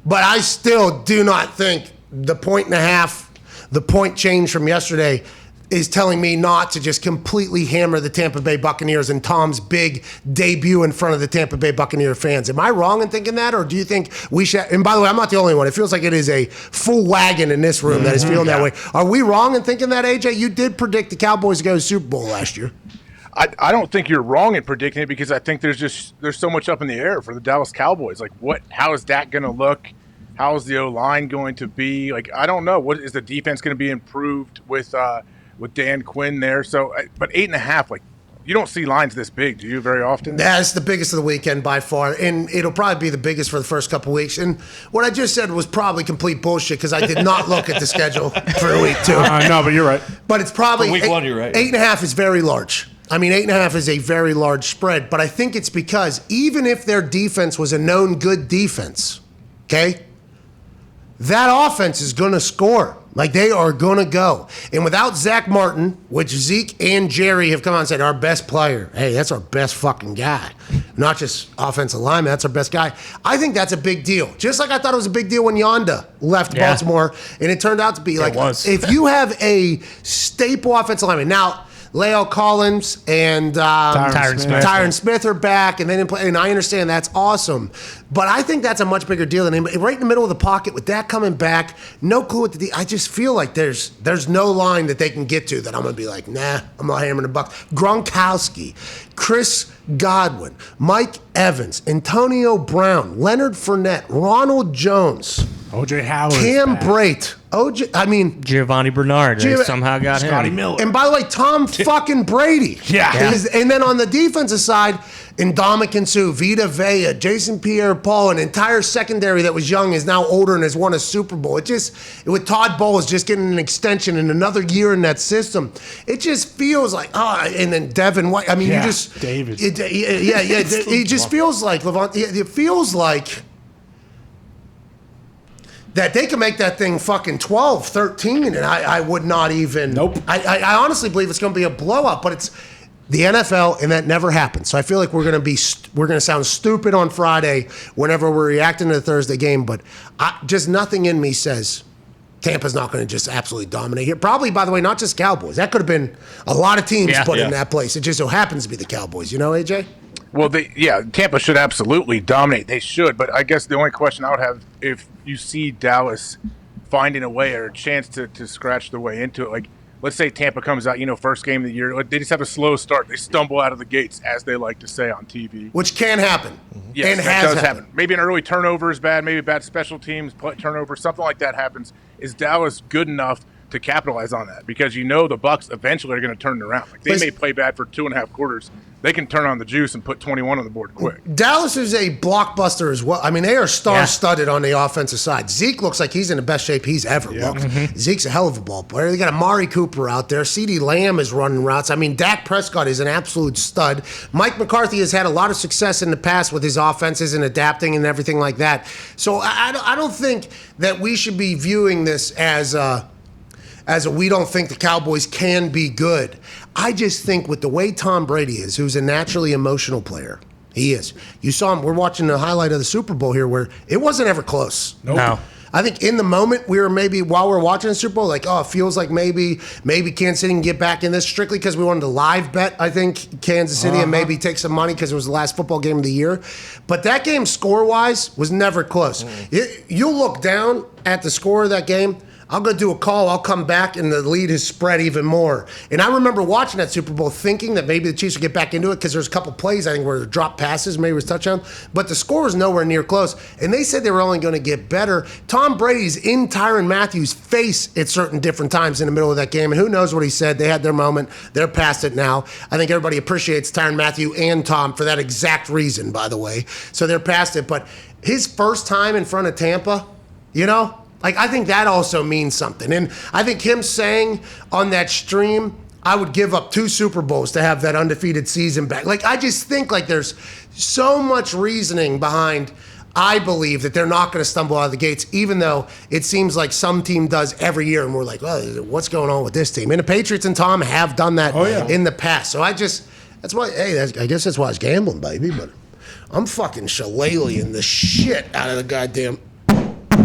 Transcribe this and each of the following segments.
But I still do not think the point and a half, the point change from yesterday is telling me not to just completely hammer the Tampa Bay Buccaneers in Tom's big debut in front of the Tampa Bay Buccaneer fans. Am I wrong in thinking that, or do you think we should? And by the way, I'm not the only one. It feels like it is a full wagon in this room that is feeling that way. Are we wrong in thinking that, AJ? You did predict the Cowboys to go to the Super Bowl last year. I don't think you're wrong in predicting it, because I think there's so much up in the air for the Dallas Cowboys. Like, how is that going to look? How is the O-line going to be? Like, I don't know. What is the defense going to be improved with Dan Quinn there? So, but 8.5, like, you don't see lines this big, do you, very often? Yeah, it's the biggest of the weekend by far, and it'll probably be the biggest for the first couple of weeks. And what I just said was probably complete bullshit, because I did not look at the schedule for week 2. No, but you're right. But it's probably for week 1. You're right. 8.5 is very large. I mean, 8.5 is a very large spread, but I think it's because even if their defense was a known good defense, okay, that offense is going to score. Like, they are going to go. And without Zach Martin, which Zeke and Jerry have come on and said, our best player, hey, that's our best fucking guy. Not just offensive lineman, that's our best guy. I think that's a big deal. Just like I thought it was a big deal when Yonda left Baltimore, and it turned out to be like, if you have a staple offensive lineman. Now, Leo Collins and Tyron Smith are back, and they didn't play. And I understand that's awesome, but I think that's a much bigger deal than anybody. Right in the middle of the pocket with that coming back, no clue what to do. I just feel like there's no line that they can get to that I'm gonna be like, nah, I'm not hammering the Bucs. Gronkowski, Chris Godwin, Mike Evans, Antonio Brown, Leonard Fournette, Ronald Jones, O.J. Howard, Cam Brate. Giovanni Bernard. They somehow got Scotty him. Miller. And by the way, Tom fucking Brady. Yeah. And then on the defensive side, Ndamukong Suh, Vita Vea, Jason Pierre-Paul, an entire secondary that was young is now older and has won a Super Bowl. With Todd Bowles just getting an extension and another year in that system, it just feels like, and then Devin White. I mean, David. It just feels like, Levant, it feels like that they can make that thing fucking 12, 13, and I would not even. Nope. I honestly believe it's going to be a blowout, but it's the NFL, and that never happens. So I feel like we're going to sound stupid on Friday whenever we're reacting to the Thursday game, but just nothing in me says Tampa's not going to just absolutely dominate here. Probably, by the way, not just Cowboys. That could have been a lot of teams put in that place. It just so happens to be the Cowboys. You know, AJ? Well, Tampa should absolutely dominate. They should, but I guess the only question I would have, if you see Dallas finding a way or a chance to scratch their way into it, like, let's say Tampa comes out, first game of the year, they just have a slow start. They stumble out of the gates, as they like to say on TV. Which can happen. Yes, and that has does happened. happen. Maybe an early turnover is bad, maybe bad special teams, turnover, something like that happens. Is Dallas good enough to capitalize on that? Because the Bucs eventually are going to turn it around. Like, they may play bad for 2.5 quarters. They can turn on the juice and put 21 on the board quick. Dallas is a blockbuster as well. I mean, they are star-studded on the offensive side. Zeke looks like he's in the best shape he's ever looked. Zeke's a hell of a ball player. They got Amari Cooper out there. CeeDee Lamb is running routes. I mean, Dak Prescott is an absolute stud. Mike McCarthy has had a lot of success in the past with his offenses and adapting and everything like that. So I don't think that we should be viewing this as we don't think the Cowboys can be good. I just think with the way Tom Brady is, who's a naturally emotional player, he is. You saw him, we're watching the highlight of the Super Bowl here where it wasn't ever close. Nope. No. I think in the moment we were while we're watching the Super Bowl, like, it feels like maybe Kansas City can get back in this strictly because we wanted to live bet, I think, Kansas City and maybe take some money because it was the last football game of the year. But that game score-wise was never close. You'll look down at the score of that game, I'm going to do a call, I'll come back, and the lead has spread even more. And I remember watching that Super Bowl thinking that maybe the Chiefs would get back into it because there's a couple plays, I think, where the drop passes, maybe it was touchdown, but the score was nowhere near close. And they said they were only going to get better. Tom Brady's in Tyrann Mathieu' face at certain different times in the middle of that game, and who knows what he said. They had their moment. They're past it now. I think everybody appreciates Tyrann Mathieu and Tom for that exact reason, by the way. So they're past it. But his first time in front of Tampa, I think that also means something. And I think him saying on that stream, I would give up 2 Super Bowls to have that undefeated season back. I just think there's so much reasoning behind, I believe, that they're not going to stumble out of the gates, even though it seems like some team does every year. And we're like, well, what's going on with this team? And the Patriots and Tom have done that in the past. So I guess that's why I was gambling, baby. But I'm fucking shillelaghing the shit out of the goddamn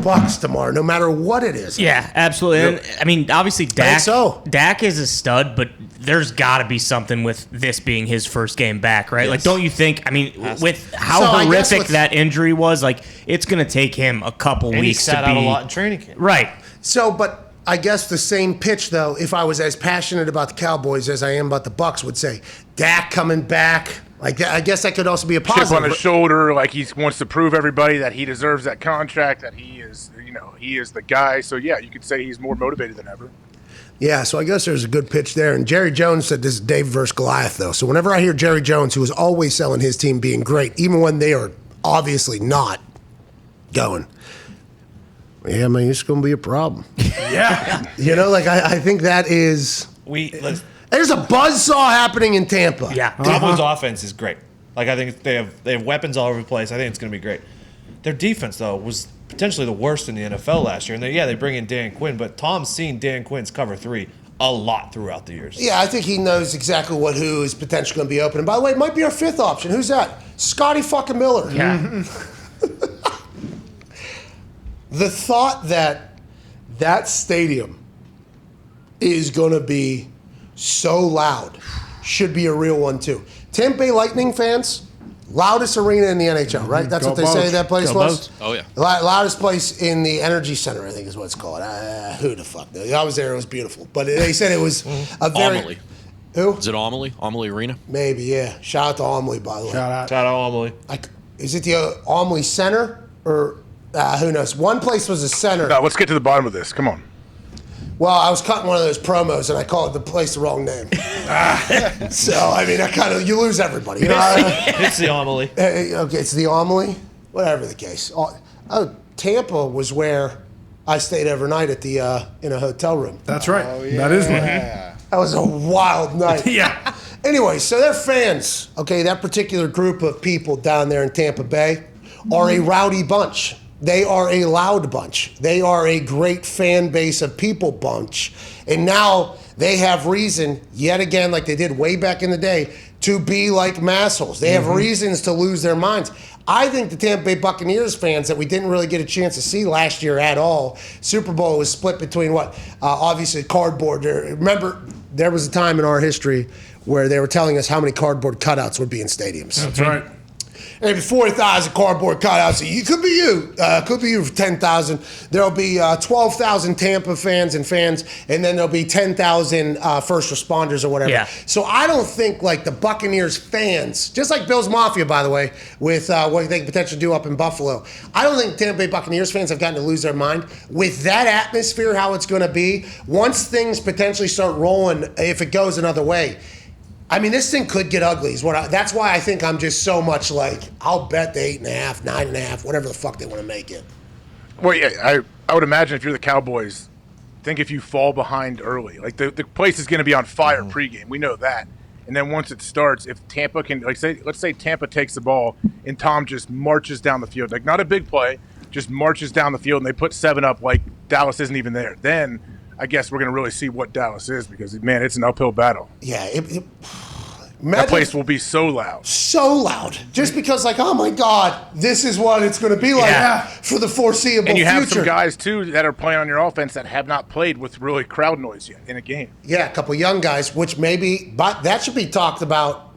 Bucs tomorrow, no matter what it is. Yeah, absolutely. And, I mean, obviously, Dak is a stud, but there's got to be something with this being his first game back, right? Yes. Like, don't you think? I mean, with how horrific that injury was, like, it's going to take him a couple weeks he sat to be out a lot in training camp. Right. So, but I guess the same pitch, though, if I was as passionate about the Cowboys as I am about the Bucs, would say Dak coming back. Like, I guess that could also be a positive. Chip on his shoulder, like he wants to prove everybody that he deserves that contract, that he is, he is the guy. So yeah, you could say he's more motivated than ever. Yeah, so I guess there's a good pitch there. And Jerry Jones said this is Dave versus Goliath, though. So whenever I hear Jerry Jones, who is always selling his team being great, even when they are obviously not going, yeah, man, it's going to be a problem. Yeah. I think that is... There's a buzzsaw happening in Tampa. Yeah. Cowboys' offense is great. Like, I think they have weapons all over the place. I think it's going to be great. Their defense, though, was potentially the worst in the NFL last year. And they bring in Dan Quinn, but Tom's seen Dan Quinn's cover 3 a lot throughout the years. Yeah, I think he knows exactly who is potentially going to be open. And by the way, it might be our 5th option. Who's that? Scotty fucking Miller. Yeah. The thought that stadium is going to be so loud should be a real one, too. Tampa Bay Lightning fans, loudest arena in the NHL, right? That's what they say that place was? Oh, yeah. Loudest place in the Energy Center, I think is what it's called. Who the fuck knows? I was there. It was beautiful. But they said it was a very... Amelie. Who? Is it Amelie? Amelie Arena? Maybe, yeah. Shout out to Amelie, by the way. Shout out Amelie. Is it the Amelie Center? Or who knows? One place was a center. No, let's get to the bottom of this. Come on. Well, I was cutting one of those promos, and I called the place the wrong name. So, I mean, you lose everybody. It's the Amelie. Okay, it's the Amelie? Whatever the case. Tampa was where I stayed overnight at the in a hotel room. That's right. Oh, yeah. That is one. That was a wild night. Yeah. Anyway, so they're fans. Okay, that particular group of people down there in Tampa Bay are a rowdy bunch. They are a loud bunch. They are a great fan base of people bunch. And now they have reason, yet again, like they did way back in the day, to be like massholes. They have reasons to lose their minds. I think the Tampa Bay Buccaneers fans that we didn't really get a chance to see last year at all, Super Bowl was split between obviously cardboard. Remember, there was a time in our history where they were telling us how many cardboard cutouts would be in stadiums. That's right. Maybe 40,000 cardboard cutouts. It could be you. Could be you for 10,000. There'll be 12,000 Tampa fans, and then there'll be 10,000 first responders or whatever. Yeah. So I don't think like the Buccaneers fans, just like Bills Mafia, by the way, with what they can potentially do up in Buffalo. I don't think Tampa Bay Buccaneers fans have gotten to lose their mind. With that atmosphere, how it's going to be, once things potentially start rolling, if it goes another way, I mean, this thing could get ugly. That's why I think I'm just so much like, I'll bet the 8.5, 9.5, whatever the fuck they want to make it. Well, yeah, I would imagine if you're the Cowboys, think if you fall behind early. Like, the place is going to be on fire pregame. We know that. And then once it starts, if Tampa can, let's say Tampa takes the ball and Tom just marches down the field, like not a big play, just marches down the field and they put 7 up like Dallas isn't even there. Then I guess we're going to really see what Dallas is because, man, it's an uphill battle. Yeah. That place will be so loud. So loud. Just because, like, oh, my God, this is what it's going to be like for the foreseeable future. And you have some guys, too, that are playing on your offense that have not played with really crowd noise yet in a game. Yeah, a couple young guys, which maybe – but that should be talked about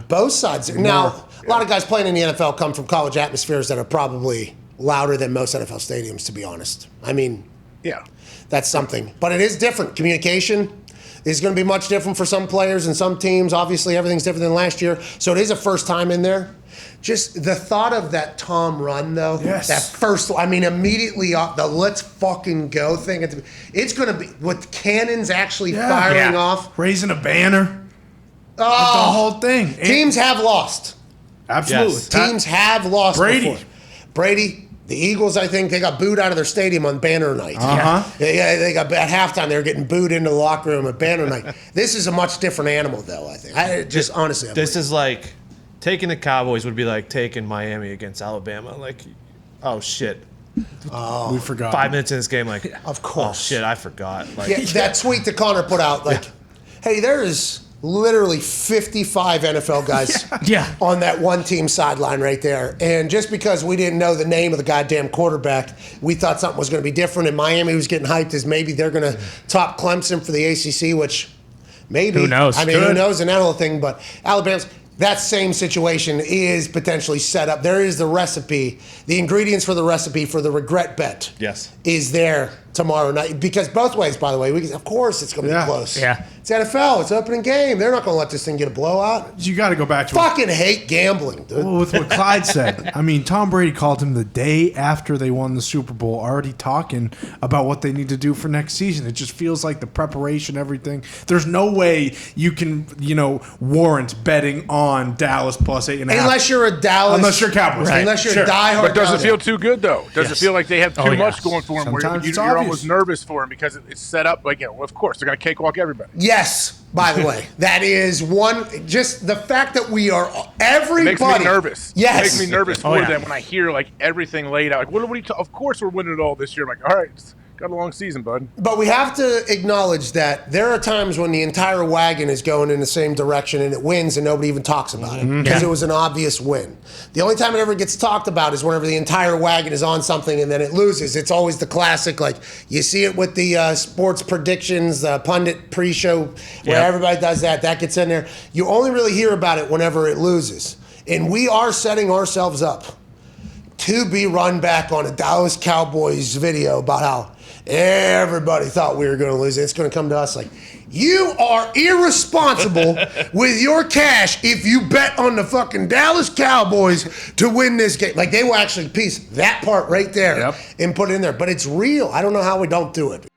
both sides. Now, a lot of guys playing in the NFL come from college atmospheres that are probably louder than most NFL stadiums, to be honest. I mean – yeah. That's something. But it is different. Communication is going to be much different for some players and some teams. Obviously, everything's different than last year. So it is a first time in there. Just the thought of that Tom run, though. Yes. That first, I mean, immediately off the let's fucking go thing. It's going to be with cannons actually firing off. Raising a banner. Oh, the whole thing. Teams have lost. Absolutely. Yes. Teams have lost Brady. before. Brady. The Eagles, I think, they got booed out of their stadium on banner night. They got at halftime. They were getting booed into the locker room at banner night. This is a much different animal, though. I think. Honestly, this is like taking the Cowboys would be like taking Miami against Alabama. Like, oh shit, we forgot. 5 minutes in this game, like, of course. Oh shit, I forgot. Like, that tweet that Connor put out, like, hey, there is literally 55 NFL guys on that one team sideline right there. And just because we didn't know the name of the goddamn quarterback, we thought something was going to be different. And Miami was getting hyped as maybe they're going to top Clemson for the ACC, which maybe. Who knows? I mean, who knows? And that whole thing. But Alabama's, that same situation is potentially set up. There is the recipe, the ingredients for the recipe for the regret bet. Yes. Is there tomorrow night? Because both ways, by the way, of course it's going to be close. Yeah. It's NFL. It's opening game. They're not going to let this thing get a blowout. You got to go back to fucking hate gambling, dude. Well, with what Clyde said. I mean, Tom Brady called him the day after they won the Super Bowl, already talking about what they need to do for next season. It just feels like the preparation, everything. There's no way you can, warrant betting on Dallas plus 8.5. Unless you're a Dallas. Unless you're Cowboys. Right. Unless you're a diehard. But does it feel too good, though? Does it feel like they have too much going for them? Sometimes You're almost nervous for them because it's set up like, of course, they're going to cakewalk everybody. Yes, by the way. That is one, just the fact that we are, everybody. It makes me nervous. Yes. It makes me nervous for them when I hear, everything laid out. Like, what are you of course we're winning it all this year. I'm like, all right, got a long season, bud. But we have to acknowledge that there are times when the entire wagon is going in the same direction and it wins and nobody even talks about it because it was an obvious win. The only time it ever gets talked about is whenever the entire wagon is on something and then it loses. It's always the classic, you see it with the sports predictions, the pundit pre-show where everybody does that. That gets in there. You only really hear about it whenever it loses. And we are setting ourselves up to be run back on a Dallas Cowboys video about how everybody thought we were going to lose. It's going to come to us like, you are irresponsible with your cash if you bet on the fucking Dallas Cowboys to win this game. They will actually piece that part right there and put it in there. But it's real. I don't know how we don't do it.